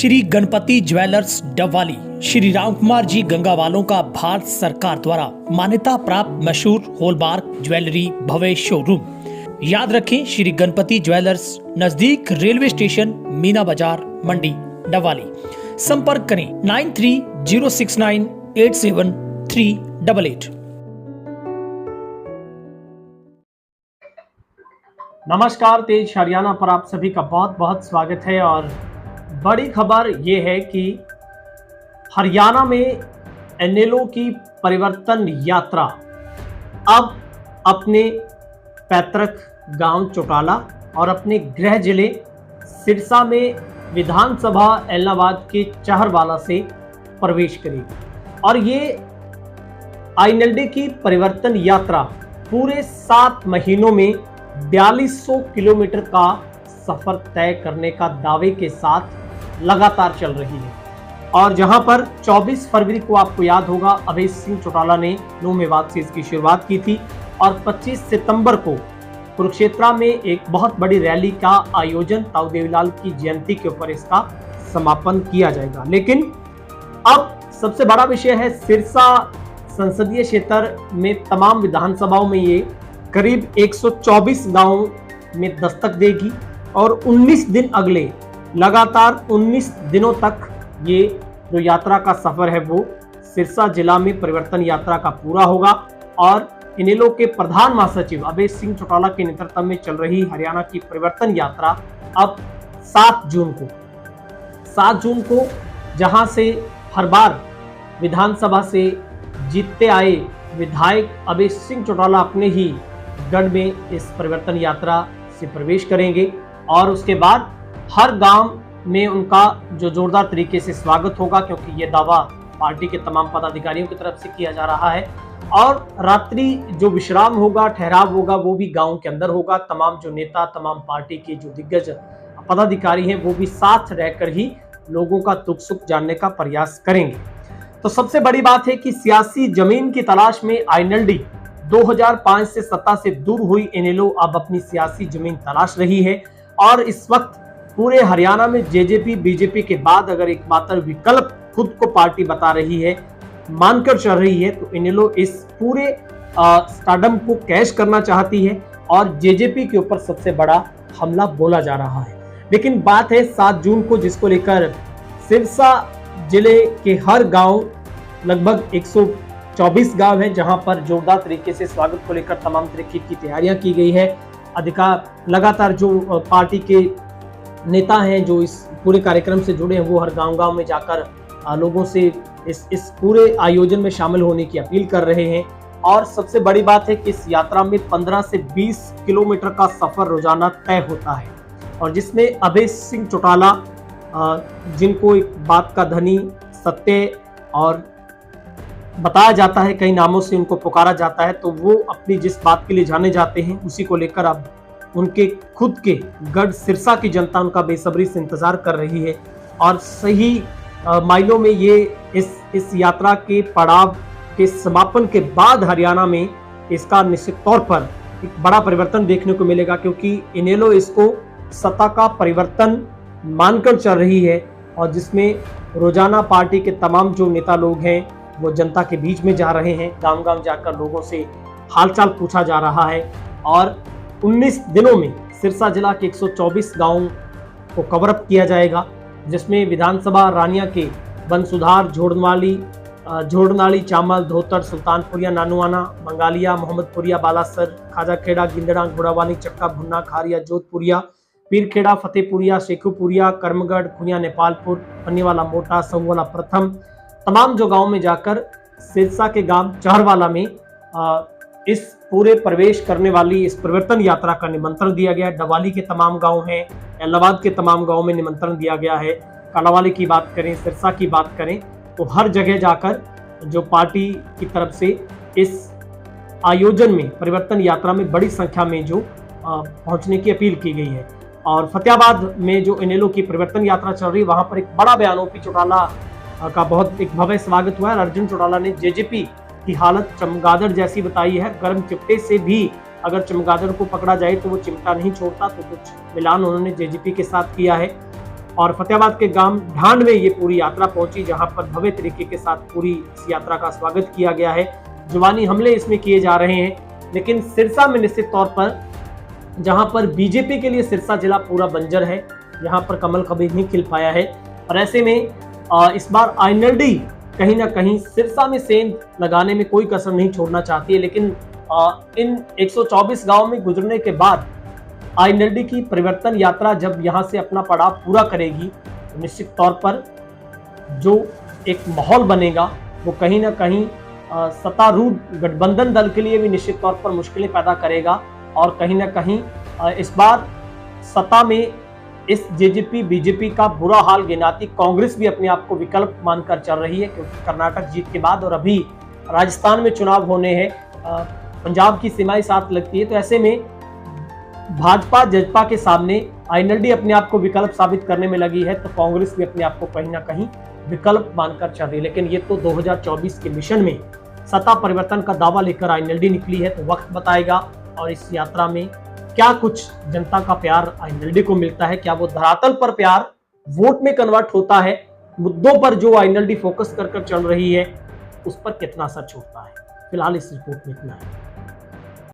Shri Ganpati jewellers Dabwali Shri Ram Kumar ji गंगावालों का भारत सरकार द्वारा मान्यता प्राप्त मशहूर हॉलमार्क ज्वेलरी भव्य शोरूम। याद रखें, श्री गणपति ज्वेलर्स, नजदीक रेलवे स्टेशन, मीना बाजार, मंडी, डबवाली। संपर्क करें 9306987388। नमस्कार, तेज हरियाणा पर आप सभी का बहुत बहुत स्वागत है। और बड़ी खबर ये है कि हरियाणा में एनएलओ की परिवर्तन यात्रा अब अपने पैतृक गांव चौटाला और अपने गृह जिले सिरसा में विधानसभा एलनाबाद के चहरवाला से प्रवेश करेगी। और ये आईएनएलडी की परिवर्तन यात्रा पूरे 7 महीनों में 4200 किलोमीटर का सफर तय करने का दावे के साथ लगातार चल रही है। और जहां पर 24 फरवरी को आपको याद होगा अभय सिंह चौटाला ने नो मेवात से इसकी शुरुआत की थी और 25 सितंबर को कुरुक्षेत्र में एक बहुत बड़ी रैली का आयोजन ताऊ देवीलाल की जयंती के ऊपर इसका समापन किया जाएगा। लेकिन अब सबसे बड़ा विषय है, सिरसा संसदीय क्षेत्र में तमाम विधानसभाओं में ये करीब 124 गांवों में दस्तक देगी और 19 दिन अगले लगातार 19 दिनों तक ये जो यात्रा का सफर है वो सिरसा जिला में परिवर्तन यात्रा का पूरा होगा। और इनेलो के प्रधान महासचिव अभय सिंह चौटाला के नेतृत्व में चल रही हरियाणा की परिवर्तन यात्रा अब 7 जून को जहां से हर बार विधानसभा से जीतते आए विधायक अभय सिंह चौटाला अपने ही गढ़ में इस परिवर्तन यात्रा से प्रवेश करेंगे और उसके बाद हर गांव में उनका जो जोरदार तरीके से स्वागत होगा, क्योंकि ये दावा पार्टी के तमाम पदाधिकारियों की तरफ से किया जा रहा है। और रात्रि जो विश्राम होगा, ठहराव होगा, वो भी गांव के अंदर होगा। तमाम जो नेता, तमाम पार्टी के जो दिग्गज पदाधिकारी हैं वो भी साथ रहकर ही लोगों का दुख सुख जानने का प्रयास करेंगे। तो सबसे बड़ी बात है कि सियासी जमीन की तलाश में आईएनएलडी 2005 से सत्ता से दूर हुई एनएलओ अब अपनी सियासी जमीन तलाश रही है। और इस वक्त पूरे हरियाणा में जेजेपी बीजेपी के बाद अगर एकमात्र विकल्प खुद को पार्टी बता रही है, मानकर चल रही है, तो एनएलओ इस पूरे स्टारडम को कैश करना चाहती है और जेजेपी के ऊपर सबसे बड़ा हमला बोला जा रहा है। लेकिन बात है 7 जून को, जिसको लेकर सिरसा जिले के हर गांव, लगभग 124 गांव हैं जहां पर जोरदार तरीके से स्वागत को लेकर तमाम तरीके की तैयारियां की गई है। लगातार जो पार्टी के नेता हैं जो इस पूरे कार्यक्रम से जुड़े हैं वो हर गांव में जाकर लोगों से इस पूरे आयोजन में शामिल होने की अपील कर रहे हैं। और सबसे बड़ी बात है कि इस यात्रा में 15 से 20 किलोमीटर का सफर रोजाना तय होता है और जिसमें अभय सिंह चौटाला, जिनको एक बात का धनी, सत्य और बताया जाता है, कई नामों से उनको पुकारा जाता है, तो वो अपनी जिस बात के लिए जाने जाते हैं उसी को लेकर अब उनके खुद के गढ़ सिरसा की जनता उनका बेसब्री से इंतजार कर रही है। और सही मायनों में ये इस यात्रा के पड़ाव के समापन के बाद हरियाणा में इसका निश्चित तौर पर एक बड़ा परिवर्तन देखने को मिलेगा, क्योंकि इनेलो इसको सत्ता का परिवर्तन मानकर चल रही है और जिसमें रोजाना पार्टी के तमाम जो नेता लोग हैं वो जनता के बीच में जा रहे हैं, गांव गांव जाकर लोगों से हालचाल पूछा जा रहा है। और 19 दिनों में सिरसा जिला के 124 गांवों को कवर अप किया जाएगा, जिसमें विधानसभा रानिया के बनसुधार, झोड़नाली, चामल, धोतर, सुल्तानपुरिया, नानुआना, बंगालिया, मोहम्मदपुरिया, बालासर, खाजाखेड़ा, गिंदड़ा, घोड़ावाली, चक्का, भुन्ना, खारिया, जोधपुरिया, पीरखेड़ा, फतेहपुरिया, शेखुपुरिया, कर्मगढ़, खुनिया, नेपालपुर, पन्नीवाला, मोटा, सऊवाला, प्रथम, तमाम जो गांव में जाकर सिरसा के गांव चहरवाला में इस पूरे प्रवेश करने वाली इस परिवर्तन यात्रा का निमंत्रण दिया गया है। डबवाली के तमाम गांव हैं, एलनाबाद के तमाम गांव में निमंत्रण दिया गया है। कालावाली की बात करें, सिरसा की बात करें, तो हर जगह जाकर जो पार्टी की तरफ से इस आयोजन में, परिवर्तन यात्रा में बड़ी संख्या में जो पहुंचने की अपील की गई है। और फतेहाबाद में जो एनएलओ की परिवर्तन यात्रा चल रही है वहां पर एक बड़ा बयान ओपी चौटाला का बहुत एक भव्य स्वागत हुआ है। अर्जुन चौटाला ने जेजेपी की हालत चमगादड़ जैसी बताई है। गर्म चिपटे से भी अगर चमगादड़ को पकड़ा जाए तो वो चिमटा नहीं छोड़ता, तो कुछ मिलान उन्होंने जेजेपी के साथ किया है। और फतेहाबाद के गांव ढांड में ये पूरी यात्रा पहुंची, जहां पर भव्य तरीके के साथ पूरी इस यात्रा का स्वागत किया गया है। जुबानी हमले इसमें किए जा रहे हैं, लेकिन सिरसा में निश्चित तौर पर, जहां पर बीजेपी के लिए सिरसा जिला पूरा बंजर है, यहाँ पर कमल कभी नहीं खिल पाया है। और ऐसे में इस बार आईएनएलडी कहीं ना कहीं सिरसा में सेंध लगाने में कोई कसर नहीं छोड़ना चाहती है, लेकिन इन 124 गांव में गुजरने के बाद आईएनएलडी की परिवर्तन यात्रा जब यहां से अपना पड़ाव पूरा करेगी, तो निश्चित तौर पर जो एक माहौल बनेगा वो कहीं ना कहीं सत्तारूढ़ गठबंधन दल के लिए भी निश्चित तौर पर मुश्किलें पैदा करेगा। और कहीं ना कहीं इस बार सत्ता में इस जेजेपी बीजेपी का बुरा हाल गिनाती कांग्रेस भी अपने आप को विकल्प मानकर चल रही है, क्योंकि कर्नाटक जीत के बाद और अभी राजस्थान में चुनाव होने हैं, पंजाब की सीमाएं साथ लगती है, तो ऐसे में भाजपा जजपा के सामने आईएनएलडी अपने आप को विकल्प साबित करने में लगी है, तो कांग्रेस भी अपने आप को कहीं ना कहीं विकल्प मानकर चल रही है। लेकिन ये तो 2024 के मिशन में सत्ता परिवर्तन का दावा लेकर आईएनएलडी निकली है, तो वक्त बताएगा और इस यात्रा में क्या कुछ जनता का प्यार आईएनएलडी को मिलता है, क्या वो धरातल पर प्यार वोट में कन्वर्ट होता है, मुद्दों पर जो आईएनएलडी फोकस कर चल रही है उस पर कितना असर छोड़ता है। फिलहाल इस रिपोर्ट में इतना है।